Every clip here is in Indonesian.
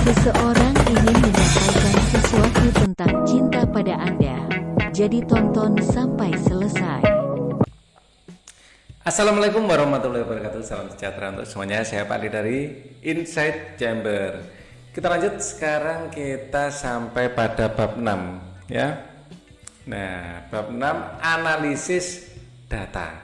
Seseorang ingin menyampaikan sesuatu tentang cinta pada Anda. Jadi tonton sampai selesai. Assalamualaikum warahmatullahi wabarakatuh. Salam sejahtera untuk semuanya. Saya Pak Ali dari Inside Chamber. Kita lanjut, sekarang kita sampai pada bab 6 ya. Nah, bab 6 analisis data.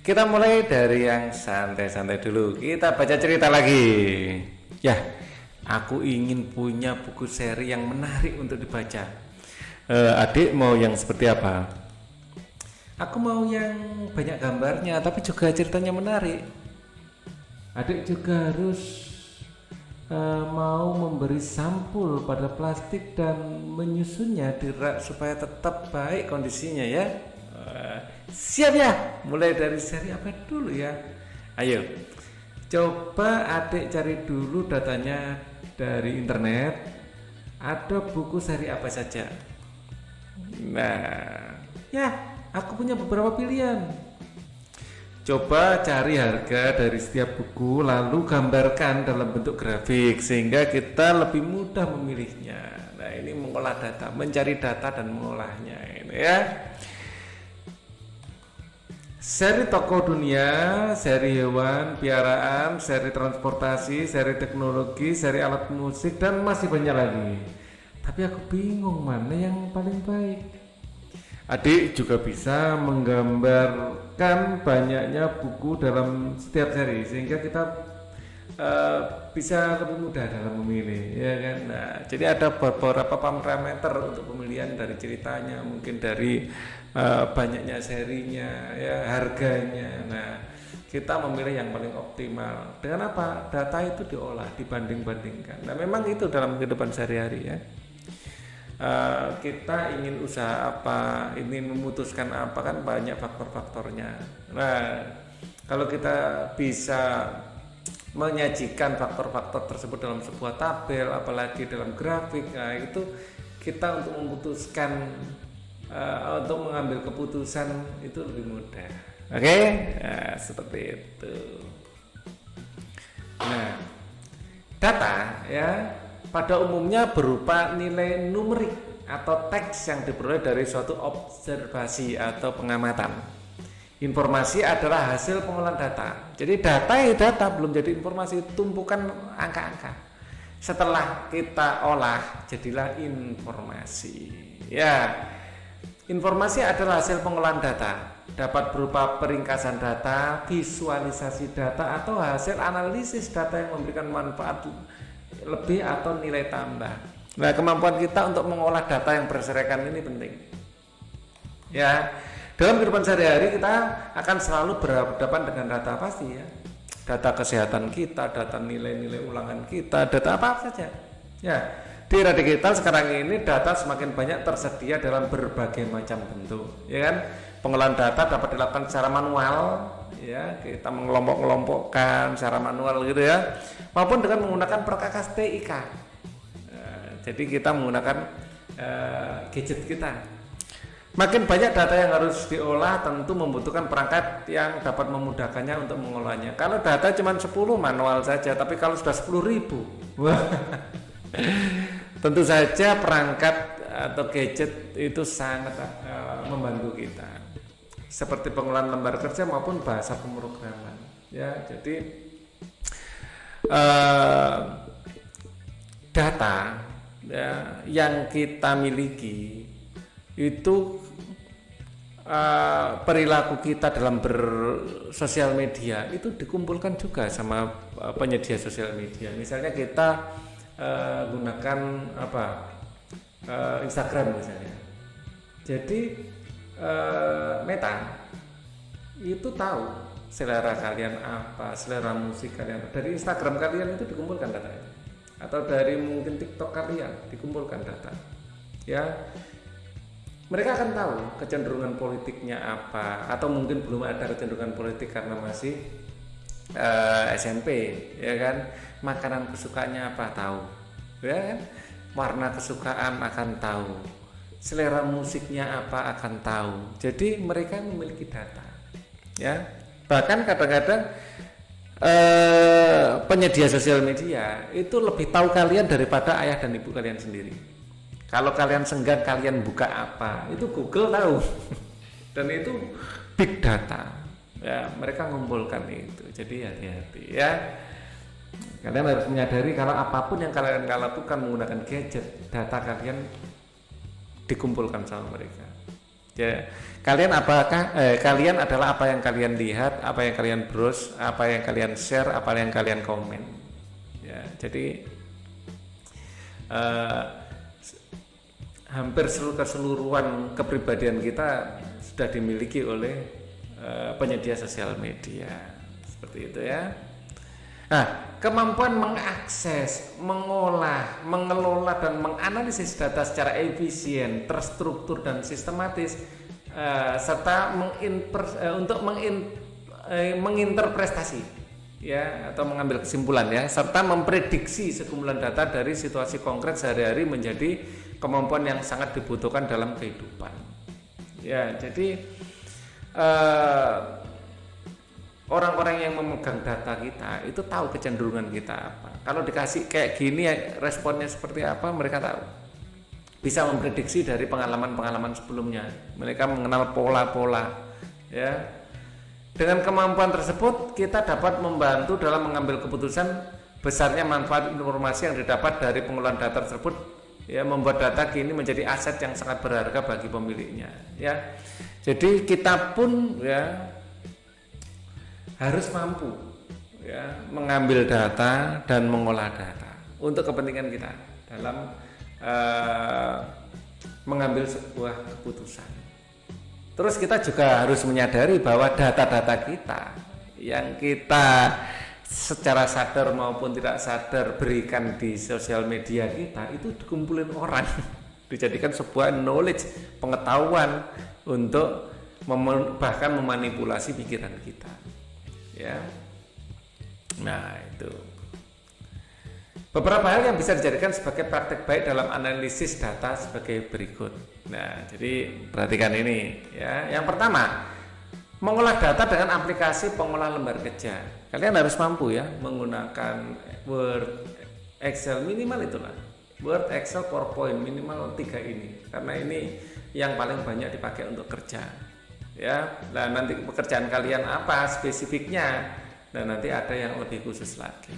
Kita mulai dari yang santai-santai dulu. Kita baca cerita lagi. Ya, aku ingin punya buku seri yang menarik untuk dibaca. Adik mau yang seperti apa? Aku mau yang banyak gambarnya, tapi juga ceritanya menarik. Adik juga harus mau memberi sampul pada plastik dan menyusunnya di rak supaya tetap baik kondisinya ya. Siap ya? Mulai dari seri apa dulu ya? Ayo, coba adik cari dulu datanya dari internet. Ada buku seri apa saja? Nah, ya, aku punya beberapa pilihan. Coba cari harga dari setiap buku, lalu gambarkan dalam bentuk grafik sehingga kita lebih mudah memilihnya. Nah, ini mengolah data, mencari data dan mengolahnya ini ya. Seri tokoh dunia, seri hewan piaraan, seri transportasi, seri teknologi, seri alat musik, dan masih banyak lagi. Tapi aku bingung mana yang paling baik. Adik juga bisa menggambarkan banyaknya buku dalam setiap seri sehingga kita bisa lebih mudah dalam memilih, ya kan? Nah, jadi ada beberapa parameter untuk pemilihan dari ceritanya, mungkin dari banyaknya serinya, ya, harganya. Nah, kita memilih yang paling optimal. Dengan apa? Data itu diolah, dibanding-bandingkan. Nah, memang itu dalam kehidupan sehari-hari ya. Kita ingin usaha apa, ingin memutuskan apa, kan banyak faktor-faktornya. Nah, kalau kita bisa menyajikan faktor-faktor tersebut dalam sebuah tabel, apalagi dalam grafik, nah itu kita untuk memutuskan, untuk mengambil keputusan itu lebih mudah. Oke? Nah, seperti itu. Nah, data ya pada umumnya berupa nilai numerik atau teks yang diperoleh dari suatu observasi atau pengamatan. Informasi adalah hasil pengolahan data. Jadi data belum jadi informasi, tumpukan angka-angka. Setelah kita olah jadilah informasi. Ya. Informasi adalah hasil pengolahan data. Dapat berupa peringkasan data, visualisasi data, atau hasil analisis data yang memberikan manfaat lebih atau nilai tambah. Nah, kemampuan kita untuk mengolah data yang berserakan ini penting. Ya, dalam kehidupan sehari-hari kita akan selalu berhadapan dengan data pasti ya. Data kesehatan kita, data nilai-nilai ulangan kita, data apa saja. Ya, di era digital sekarang ini data semakin banyak tersedia dalam berbagai macam bentuk, ya kan? Pengolahan data dapat dilakukan secara manual, ya, kita mengelompok-kelompokkan secara manual gitu ya, maupun dengan menggunakan perkakas TIK. Jadi kita menggunakan gadget kita. Makin banyak data yang harus diolah, tentu membutuhkan perangkat yang dapat memudahkannya untuk mengolahnya. Kalau data cuma 10 manual saja, tapi kalau sudah 10.000, tentu saja perangkat atau gadget itu sangat membantu kita. Seperti pengolahan lembar kerja maupun bahasa pemrograman. Ya, jadi data ya, yang kita miliki itu perilaku kita dalam bersosial media itu dikumpulkan juga sama penyedia sosial media. Misalnya kita gunakan Instagram misalnya. Jadi Meta itu tahu selera kalian apa, selera musik kalian apa. Dari Instagram kalian itu dikumpulkan datanya, atau dari mungkin TikTok kalian dikumpulkan data. Ya, mereka akan tahu kecenderungan politiknya apa, atau mungkin belum ada kecenderungan politik karena masih SMP, ya kan? Makanan kesukaannya apa tahu, ya kan? Warna kesukaan akan tahu, selera musiknya apa akan tahu. Jadi mereka memiliki data, ya. Bahkan kadang-kadang penyedia sosial media itu lebih tahu kalian daripada ayah dan ibu kalian sendiri. Kalau kalian senggang kalian buka apa, itu Google tahu. Dan itu big data. Ya, mereka mengumpulkan itu. Jadi hati-hati ya. Kalian harus menyadari kalau apapun yang kalian lakukan menggunakan gadget, data kalian dikumpulkan sama mereka. Ya, kalian adalah apa yang kalian lihat, apa yang kalian browse, apa yang kalian share, apa yang kalian komen. Ya, jadi hampir keseluruhan kepribadian kita sudah dimiliki oleh penyedia sosial media. Seperti itu ya. Nah, kemampuan mengakses, mengolah, mengelola dan menganalisis data secara efisien, terstruktur dan sistematis, serta menginterpretasi, ya, atau mengambil kesimpulan, ya, serta memprediksi sekumpulan data dari situasi konkret sehari-hari menjadi kemampuan yang sangat dibutuhkan dalam kehidupan. Ya, jadi orang-orang yang memegang data kita itu tahu kecenderungan kita apa. Kalau dikasih kayak gini responnya seperti apa, mereka tahu. Bisa memprediksi dari pengalaman-pengalaman sebelumnya. Mereka mengenal pola-pola, ya. Dengan kemampuan tersebut kita dapat membantu dalam mengambil keputusan. Besarnya manfaat informasi yang didapat dari pengolahan data tersebut, ya, membuat data kini menjadi aset yang sangat berharga bagi pemiliknya, ya. Jadi kita pun, ya, harus mampu, ya, mengambil data dan mengolah data untuk kepentingan kita dalam mengambil sebuah keputusan. Terus kita juga harus menyadari bahwa data-data kita yang kita secara sadar maupun tidak sadar berikan di sosial media kita itu dikumpulin orang, dijadikan sebuah knowledge, pengetahuan untuk bahkan memanipulasi pikiran kita. Ya, nah itu beberapa hal yang bisa dijadikan sebagai praktek baik dalam analisis data sebagai berikut. Nah, jadi perhatikan ini, ya. Yang pertama, mengolah data dengan aplikasi pengolah lembar kerja. Kalian harus mampu, ya, menggunakan Word, Excel, minimal itulah Word, Excel, PowerPoint, minimal 3 ini, karena ini yang paling banyak dipakai untuk kerja. Ya, nah nanti pekerjaan kalian apa spesifiknya, dan nanti ada yang lebih khusus lagi.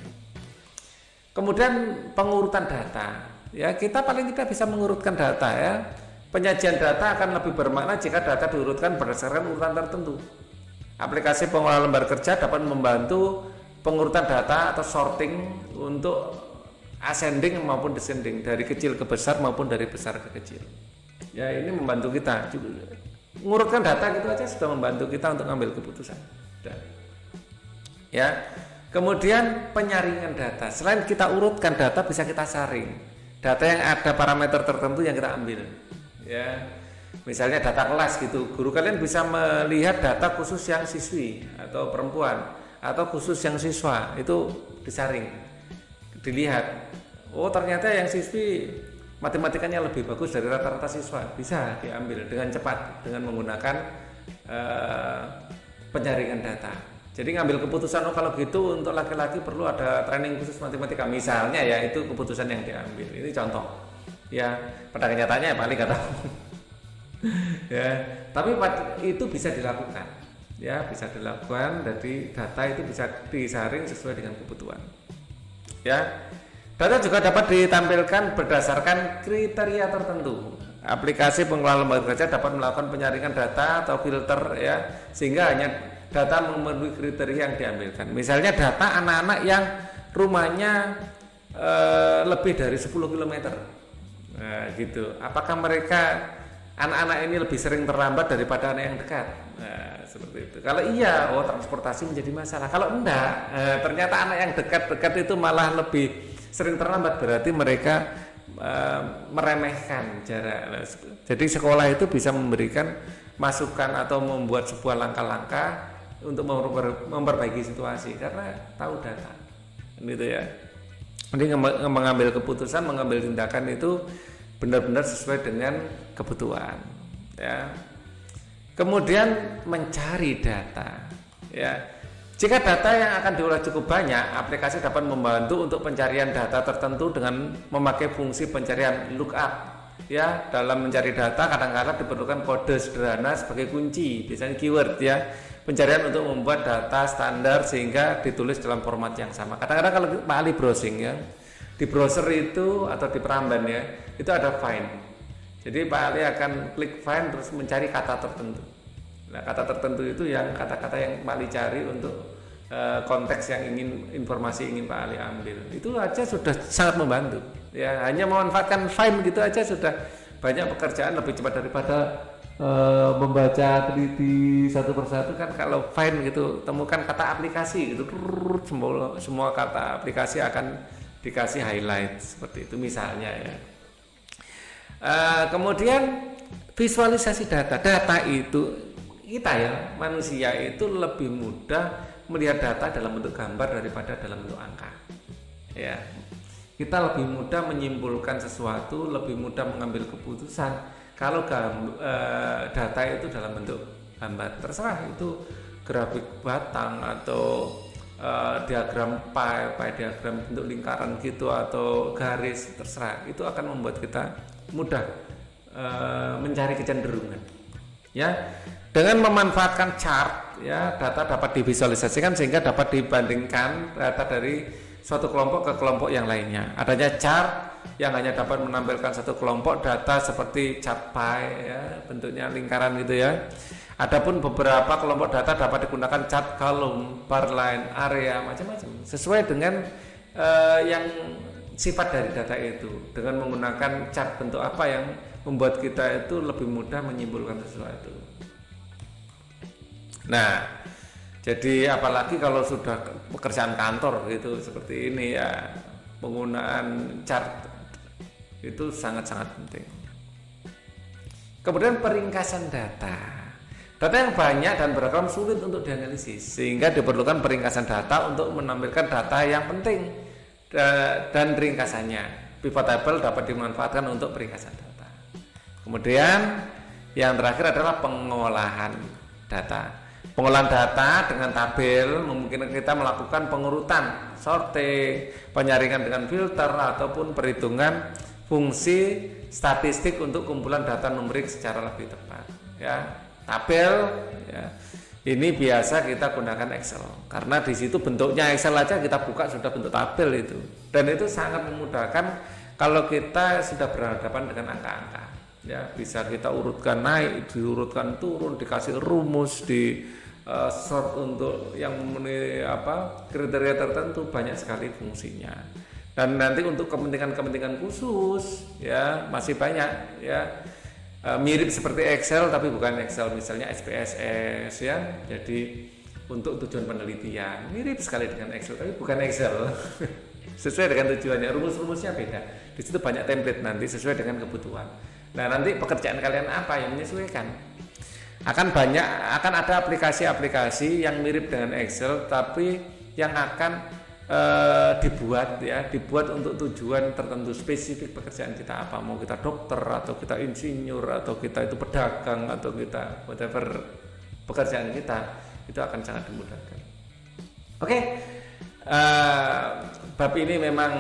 Kemudian pengurutan data, ya, kita paling tidak bisa mengurutkan data, ya. Penyajian data akan lebih bermakna jika data diurutkan berdasarkan urutan tertentu. Aplikasi pengolah lembar kerja dapat membantu pengurutan data atau sorting untuk ascending maupun descending, dari kecil ke besar maupun dari besar ke kecil. Ya, ini membantu kita juga. Mengurutkan data gitu aja sudah membantu kita untuk mengambil keputusan. Ya. Kemudian penyaringan data. Selain kita urutkan data, bisa kita saring. Data yang ada parameter tertentu yang kita ambil. Ya. Misalnya data kelas gitu. Guru kalian bisa melihat data khusus yang siswi atau perempuan atau khusus yang siswa, itu disaring. Dilihat. Oh, ternyata yang siswi matematikanya lebih bagus dari rata-rata siswa, bisa diambil dengan cepat dengan menggunakan penyaringan data. Jadi ngambil keputusan, oh kalau gitu untuk laki-laki perlu ada training khusus matematika misalnya, ya, itu keputusan yang diambil. Ini contoh, ya, pada kenyataannya ya paling nggak tahu. Ya, tapi itu bisa dilakukan, ya, bisa dilakukan. Jadi data itu bisa disaring sesuai dengan kebutuhan, ya. Data juga dapat ditampilkan berdasarkan kriteria tertentu. Aplikasi pengelola lembar kerja dapat melakukan penyaringan data atau filter, ya, sehingga hanya data memenuhi kriteria yang diambilkan. Misalnya data anak-anak yang rumahnya lebih dari 10 km. Nah, gitu. Apakah mereka anak-anak ini lebih sering terlambat daripada anak yang dekat? Nah, seperti itu. Kalau iya, oh, transportasi menjadi masalah. Kalau enggak, ternyata anak yang dekat-dekat itu malah lebih sering terlambat, berarti mereka meremehkan jarak. Jadi sekolah itu bisa memberikan masukan atau membuat sebuah langkah-langkah untuk memperbaiki situasi karena tahu data, gitu ya. Jadi mengambil keputusan, mengambil tindakan itu benar-benar sesuai dengan kebutuhan, ya. Kemudian mencari data, ya. Jika data yang akan diolah cukup banyak, aplikasi dapat membantu untuk pencarian data tertentu dengan memakai fungsi pencarian lookup. Ya, dalam mencari data kadang-kadang diperlukan kode sederhana sebagai kunci, biasanya keyword ya. Pencarian untuk membuat data standar sehingga ditulis dalam format yang sama. Kadang-kadang kalau Pak Ali browsing ya, di browser itu atau di Peramban ya, itu ada find. Jadi Pak Ali akan klik find terus mencari kata tertentu. Nah, kata tertentu itu yang kata-kata yang Pak Ali cari untuk konteks yang informasi ingin Pak Ali ambil. Itu aja sudah sangat membantu. Ya, hanya memanfaatkan find gitu aja sudah banyak pekerjaan lebih cepat daripada membaca teliti satu persatu kan. Kalau find gitu temukan kata aplikasi gitu, semua kata aplikasi akan dikasih highlight seperti itu misalnya ya. Kemudian visualisasi data itu kita ya manusia itu lebih mudah melihat data dalam bentuk gambar daripada dalam bentuk angka ya. Kita lebih mudah menyimpulkan sesuatu, lebih mudah mengambil keputusan kalau data itu dalam bentuk gambar. Terserah itu grafik batang atau diagram pie diagram bentuk lingkaran gitu atau garis, terserah. Itu akan membuat kita mudah mencari kecenderungan ya. Dengan memanfaatkan chart ya, data dapat divisualisasikan sehingga dapat dibandingkan data dari suatu kelompok ke kelompok yang lainnya. Adanya chart yang hanya dapat menampilkan satu kelompok data seperti chart pie ya, bentuknya lingkaran gitu ya. Adapun beberapa kelompok data dapat digunakan chart column, bar line, area, macam-macam sesuai dengan yang sifat dari data itu. Dengan menggunakan chart bentuk apa yang membuat kita itu lebih mudah menyimpulkan sesuatu. Nah, jadi apalagi kalau sudah pekerjaan kantor gitu seperti ini ya, penggunaan chart itu sangat-sangat penting. Kemudian peringkasan data. Data yang banyak dan beragam sulit untuk dianalisis, sehingga diperlukan peringkasan data untuk menampilkan data yang penting dan ringkasannya. Pivot table dapat dimanfaatkan untuk peringkasan data. Kemudian yang terakhir adalah pengolahan data. Pengolahan data dengan tabel memungkinkan kita melakukan pengurutan, sorting, penyaringan dengan filter ataupun perhitungan fungsi statistik untuk kumpulan data numerik secara lebih tepat. Ya, tabel ya, ini biasa kita gunakan Excel karena di situ bentuknya Excel aja kita buka sudah bentuk tabel itu, dan itu sangat memudahkan kalau kita sudah berhadapan dengan angka-angka. Ya, bisa kita urutkan naik, diurutkan turun, dikasih rumus, di sort untuk yang memenuhi kriteria tertentu, banyak sekali fungsinya. Dan nanti untuk kepentingan-kepentingan khusus ya masih banyak ya, mirip seperti Excel tapi bukan Excel, misalnya SPSS ya. Jadi untuk tujuan penelitian mirip sekali dengan Excel tapi bukan Excel. Sesuai dengan tujuannya, rumus-rumusnya beda. Di situ banyak template nanti sesuai dengan kebutuhan. Nah, nanti pekerjaan kalian apa yang menyesuaikan? Akan ada aplikasi-aplikasi yang mirip dengan Excel tapi yang akan dibuat untuk tujuan tertentu spesifik pekerjaan kita apa, mau kita dokter atau kita insinyur atau kita itu pedagang atau kita whatever pekerjaan kita, itu akan sangat dimudahkan. Oke. Bab ini memang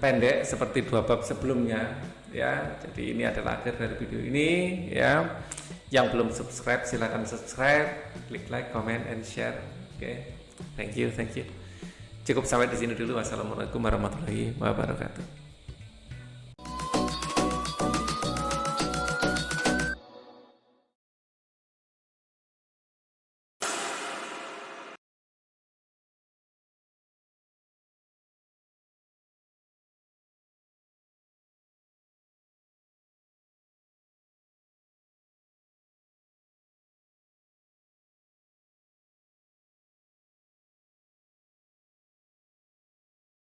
pendek seperti 2 bab sebelumnya ya. Jadi ini adalah akhir dari video ini ya. Yang belum subscribe silakan subscribe, klik like, comment, and share. Oke. Thank you. Cukup sampai di sini dulu. Wassalamualaikum warahmatullahi wabarakatuh.